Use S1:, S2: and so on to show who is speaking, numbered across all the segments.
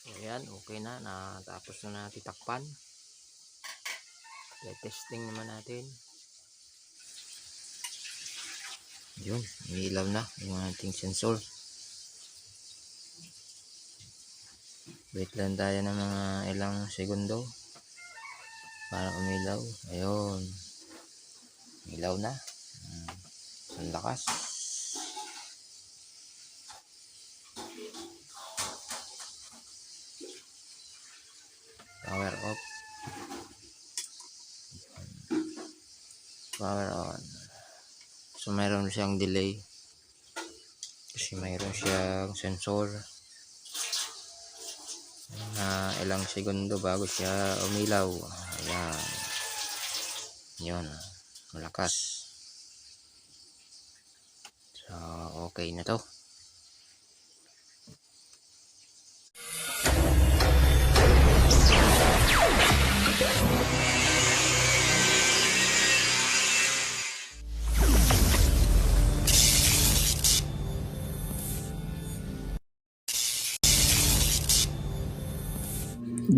S1: Ayan, okay na. Natapos na natin takpan. Testing naman natin. Yun, ilaw na yung ating sensor. Wait lang tayo ng mga ilang segundo para umilaw. Ayun, ilaw na. Ang lakas. Power off. Power on. So mayroon siyang delay kasi mayroon siyang sensor na ilang segundo bago siya umilaw. Ayan, yun, malakas. So okay na to.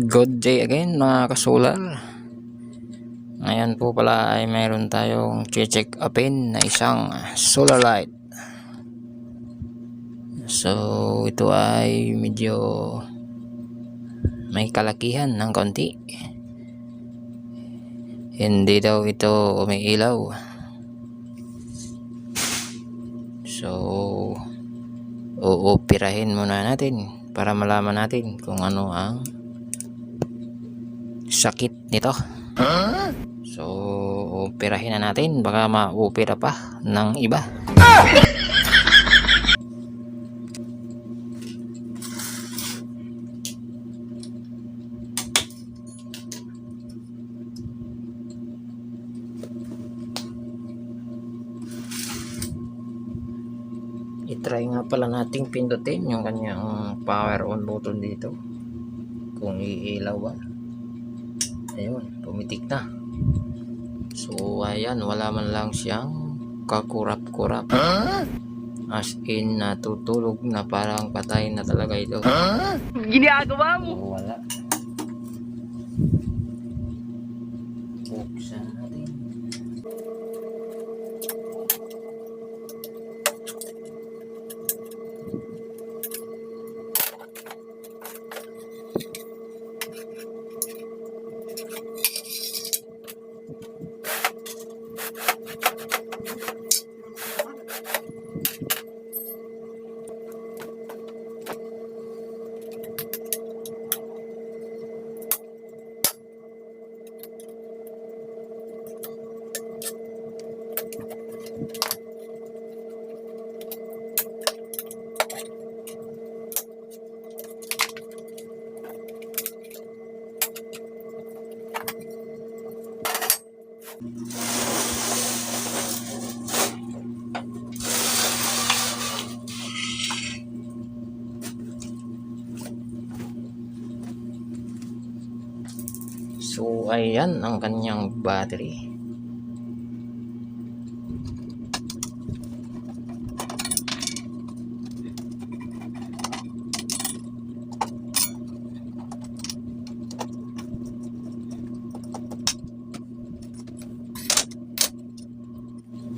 S1: Good day again mga kasular. Ngayon po pala ay mayroon tayong check upin na isang solar light. So ito ay medyo may kalakihan ng konti. Hindi daw ito umiilaw. So uupirahin muna natin para malaman natin kung ano ang sakit nito. So operahin na natin, baka maupira pa ng iba. I-try nga pala nating pindutin yung kanyang power on button dito kung iilaw ba. Ayun, pumitik na. So ayan, wala man lang siyang kakurap-kurap. As in natutulog na, parang patay na talaga ito.
S2: Ginagawa mo?
S1: So, wala. Buksan natin. So ayan ang kanyang battery.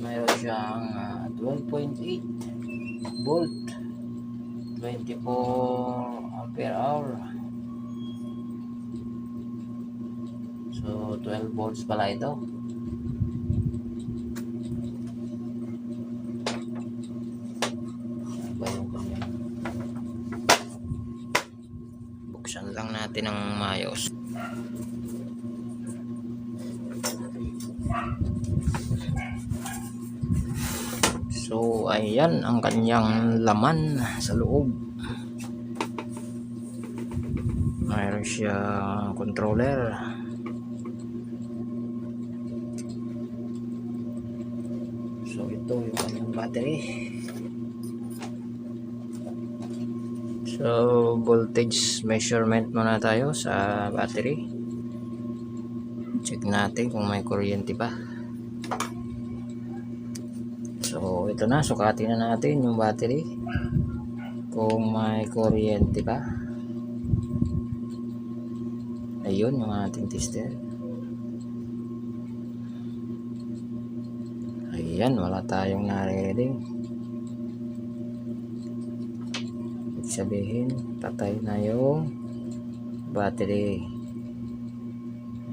S1: Mayroon siyang 12.8 volt, 24 ampere hour. So 12 volts pala ito. Buksan lang natin ang mayos. So ayan ang kanyang laman sa loob. Mayroon siya controller. So ito yung kanyang battery. So voltage measurement muna tayo sa battery. Check natin kung may kuryente pa. So ito na, sukatin na natin yung battery kung may kuryente pa. Ayun yung ating tester. Ayan, wala tayong nare-reading. Ibig sabihin, patay na yung battery.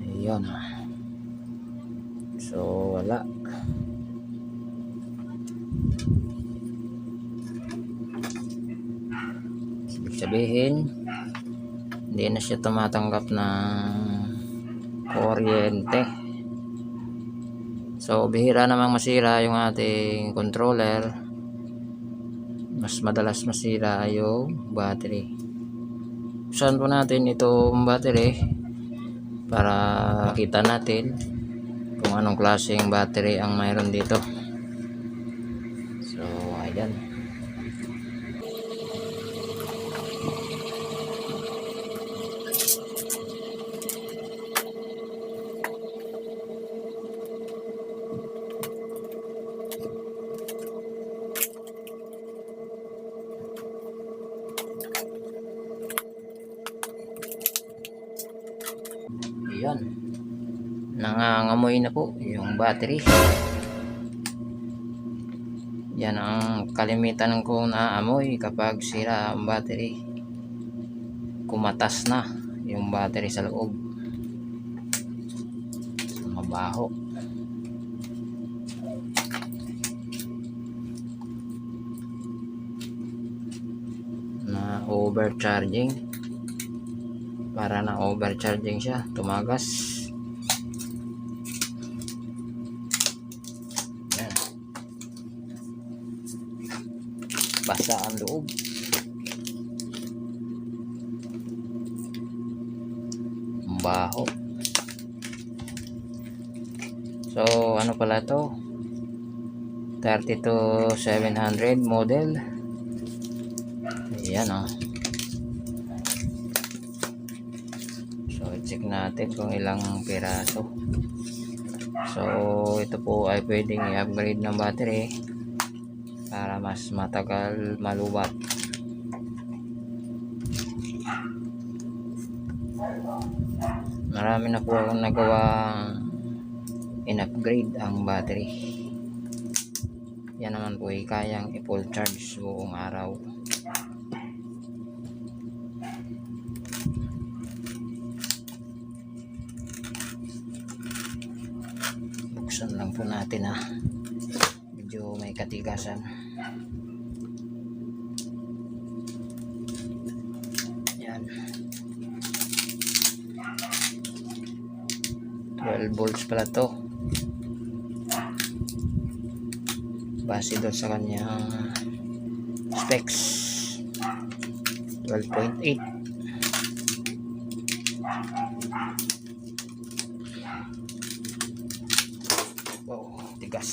S1: Ayun. So, wala. Ibig sabihin, hindi na siya tumatanggap ng kuryente. So, bihira namang masira yung ating controller. Mas madalas masira yung battery. Buksan po natin itong battery para makita natin kung anong klaseng battery ang mayroon dito. So, ayan. Ayan. Nangangamoy na po yung battery. Yan ang kalimitan kong naamoy kapag sira ang battery. Kumatas na yung battery sa loob. Mabaho. Na overcharging. Para na overcharging siya, tumagas. Yan. Basa ang loob. Baho. So, ano pala to? 32700 model. Ayan o. So, check natin kung ilang piraso. So, ito po ay pwedeng i-upgrade ng battery para mas matagal malubat. Marami na po akong nagawang in-upgrade ang battery. Yan naman po ay kayang i-full charge buong araw. Buksan lang po natin ha. Medyo may katigasan. Yan. 12 volts pala to. Base doon sa kanyang specs. 12.8. Wow, tigas.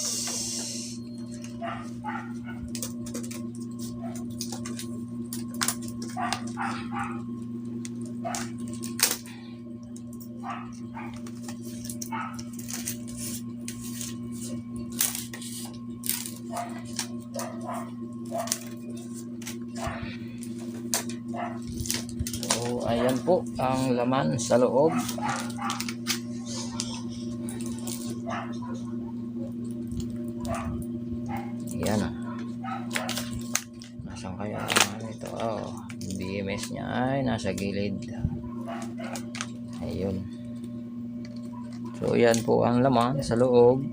S1: So, ayan po ang laman sa loob. Ayan o. Nasaan kaya ito? Oh, BMS niya ay nasa gilid. Ayun. So, yan po ang laman sa loob.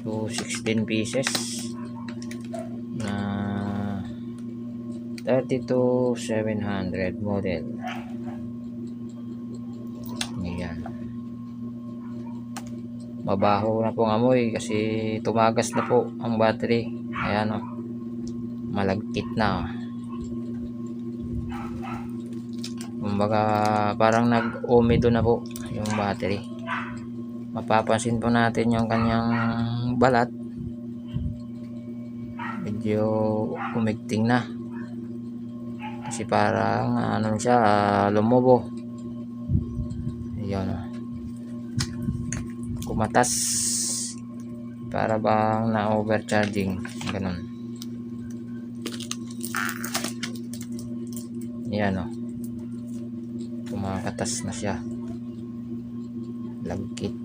S1: So, 16 pieces na 32700 model. Ayan. Mabaho na pong amoy kasi tumagas na po ang battery. Ayan o. Malagkit na. Kumbaga parang nag-umido na po yung battery. Mapapansin po natin yung kanyang balat. Medyo umigting na. Kasi parang ano siya, lumubo. Ayan o. Kumatas. Para bang na overcharging. Ganun. Yan o. Kumakatas na siya. Lagkit.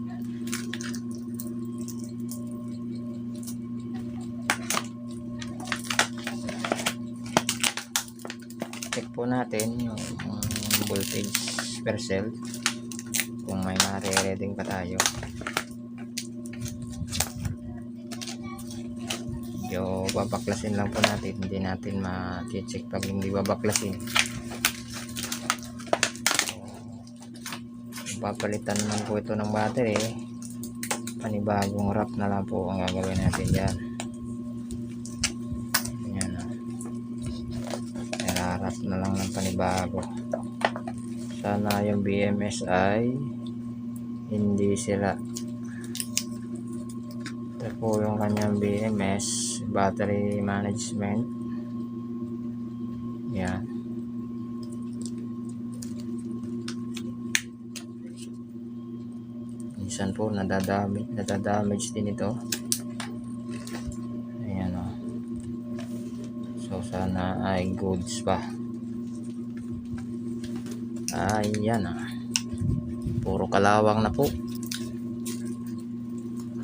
S1: Check po natin yung voltage per cell kung may nare-reading pa tayo. Medyo babaklasin lang po natin, hindi natin ma-check pag hindi babaklasin. So, papalitan lang po ito ng battery, panibagong wrap na lang po ang gagawin natin dyan. Yan o, wrap na lang ng panibago. Sana yung BMS ay hindi sila. Ito po yung kanyang BMS, battery management. Yan. Minsan po nadadamage din ito. Ayan o. So sana ay goods pa. Ayan o. Puro kalawang na po.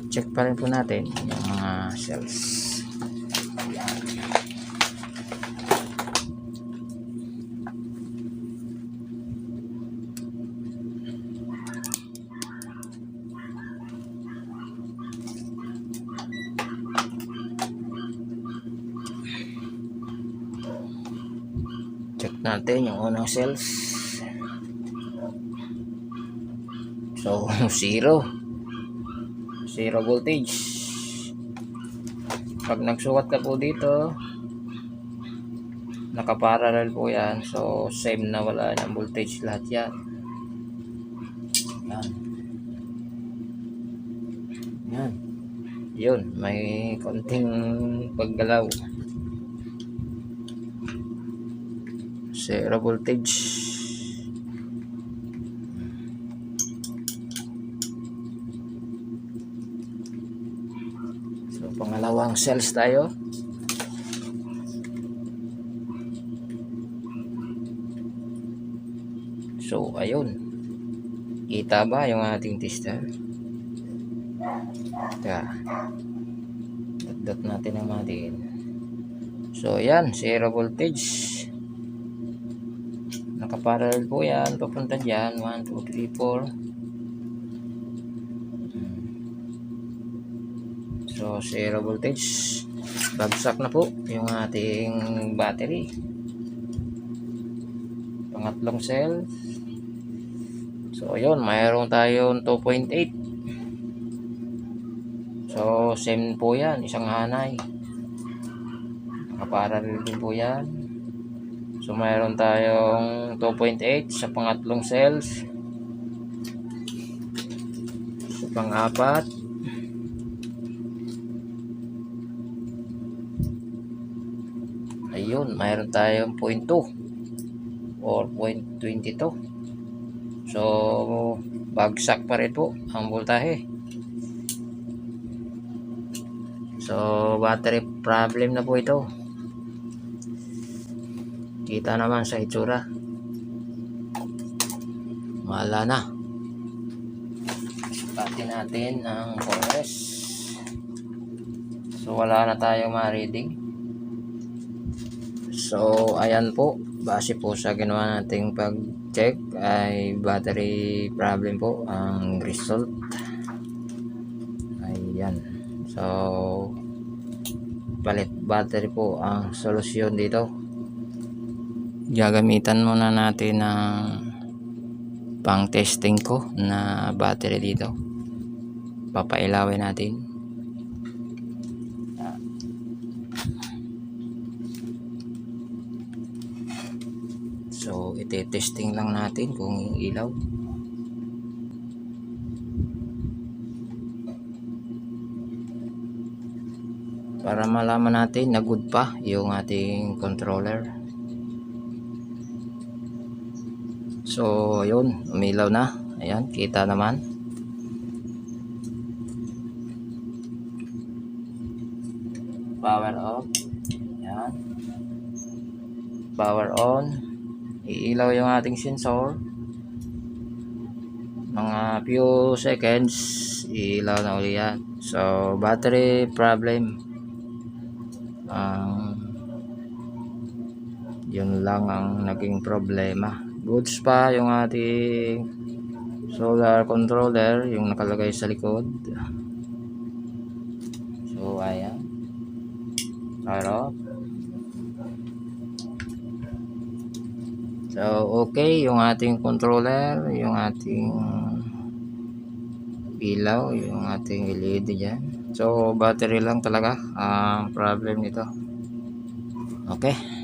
S1: Check pa rin po natin yung mga cells. Check natin yung unang cells. So, zero voltage. Pag nagsukat ka po dito, nakaparallel po yan. So, same na, wala ng voltage lahat yan. Yan. Yan. Yun, may konting paggalaw. Zero voltage. So, pangalawang cells tayo. So, ayun. Kita ba yung ating tester? Ito. Dot natin ang matin. So, yan. Zero voltage. Nakaparallel po yan. Papunta dyan. 1, 2, 3, 4. So, zero voltage. Bagsak na po yung ating battery. Pangatlong cell. So, ayun. Mayroon tayong 2.8. So, same po yan. Isang hanay. Nakaparallel din po yan. So, mayroon tayong 2.8 sa pangatlong cells. Sa pang-apat. Ayun, mayroon tayong 0.2 or 0.22. So, bagsak pa rin po ang voltahe. So, battery problem na po ito. Kita naman sa itsura. Wala na. Pati natin ang progress. So, wala na tayong ma-reading. So, ayan po. Base po sa ginawa nating pag-check ay battery problem po ang result. Ayan. So, palit battery po ang solusyon dito. Gagamitan muna natin ng pang testing ko na battery dito. Papailawin natin. So, ite-testing lang natin kung ilaw. Para malaman natin na good pa yung ating controller. So, yun. Umilaw na. Ayan, kita naman. Power off. Ayan. Power on. iilaw yung ating sensor. Mga few seconds, iilaw na uli yan. So, battery problem. Yun lang ang naging problema. Goods pa yung ating solar controller, yung nakalagay sa likod. So, ayan. Pero, so, okay yung ating controller, yung ating ilaw, yung ating LED dyan. So, battery lang talaga ang problem nito. Okay.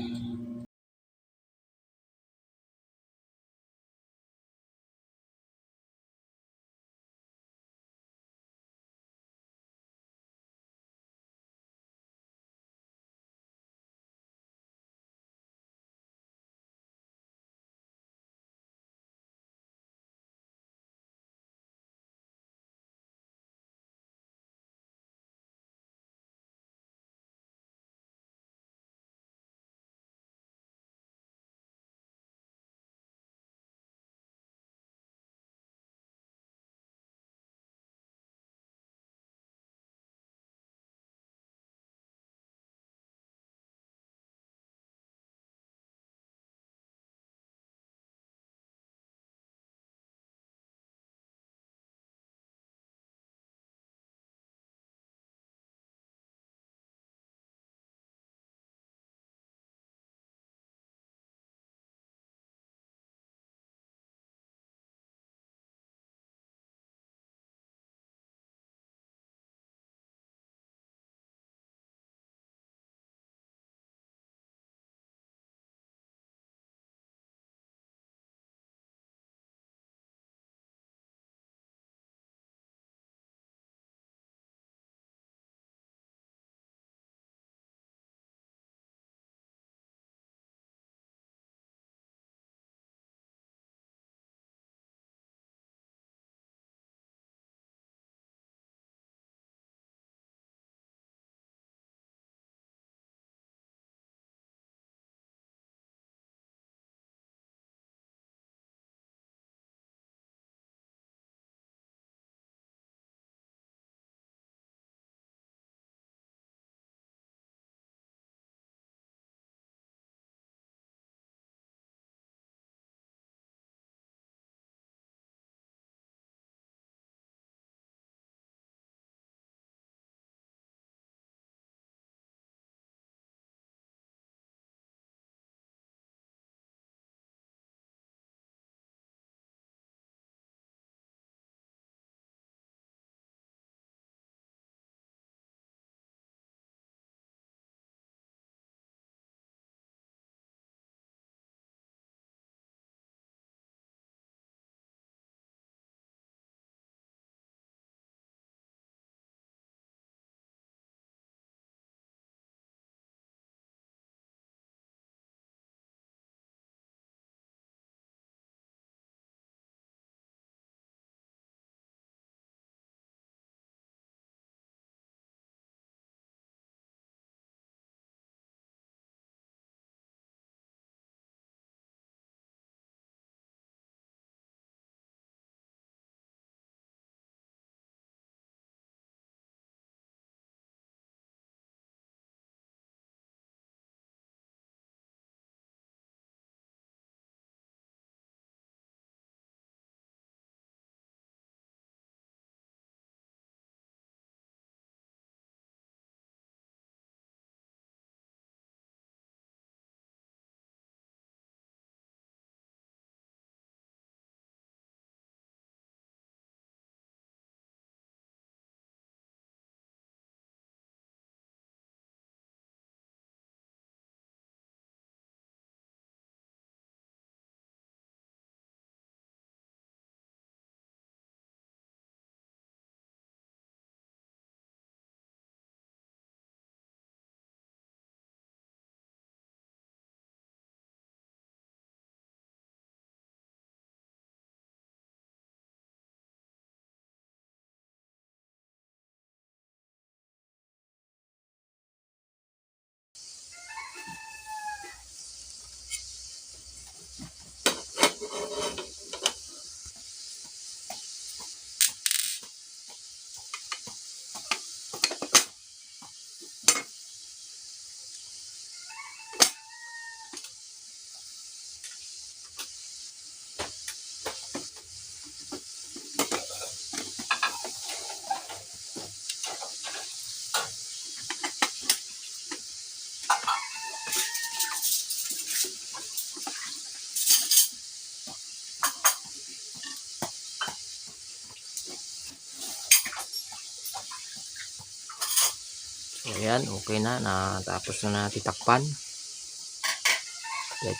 S1: Ayan, okay na. Natapos na natin takpan.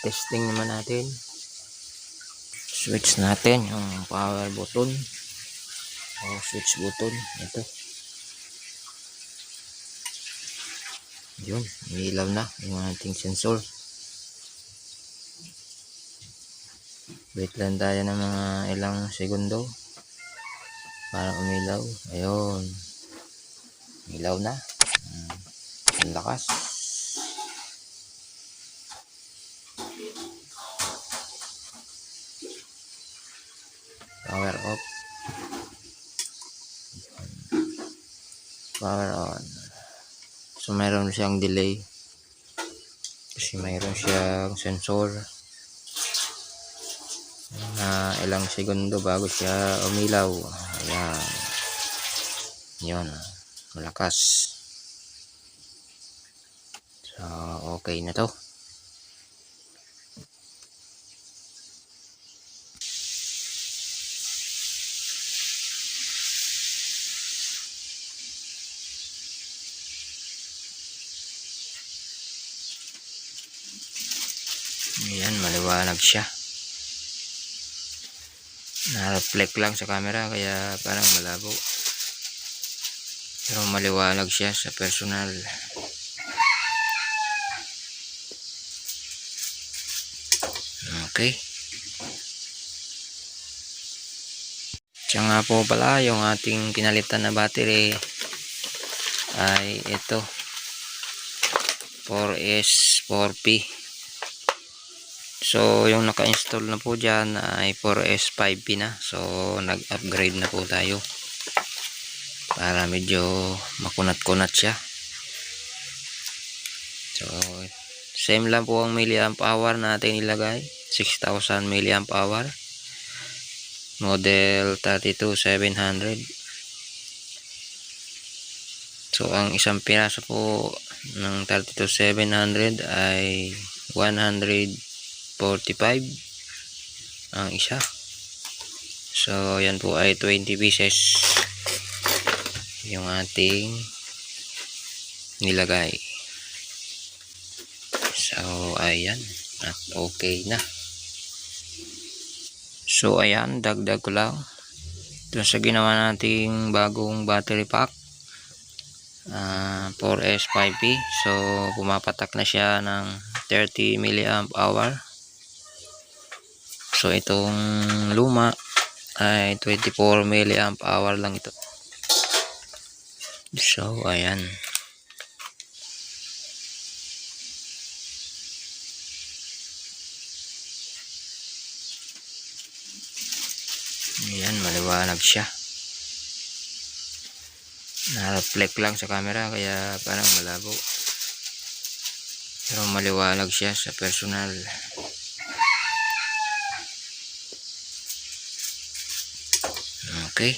S1: Testing naman natin. Switch natin yung power button. O switch button. Ito. Yun, ilaw na yung ating sensor. Wait lang tayo ng mga ilang segundo para umilaw. Ayun. Ilaw na. Ang lakas. Power off. Power on. So mayroon siyang delay kasi mayroon siyang sensor na ilang segundo bago siya umilaw. Ayan. Yun. Malakas. So okay na to. Ayan, maliwanag siya. Na-reflect lang sa camera kaya parang malabo. Pero maliwanag siya sa personal. Okay. Siya nga po pala yung ating pinalitan na battery ay ito 4S 4P. So yung naka-install na po dyan ay 4S 5P na. So nag-upgrade na po tayo para medyo makunat-kunat siya. So same lang po ang milliamp hour natin ilagay, 6,000 milliamp hour, model 32700. So ang isang piraso po ng 32700 ay 145 ang isa. So yan po ay 20 pieces yung ating nilagay. So ayan, at okay na. So ayan, dagdag ko lang ito sa ginawa nating bagong battery pack, 4S 5P. So pumapatak na siya ng 30 milliamp hour. So itong luma ay 24 milliamp hour lang ito. So ayan. Ayan, maliwanag siya. Na-reflect lang sa camera kaya parang malabo. Pero maliwanag siya sa personal. Okay.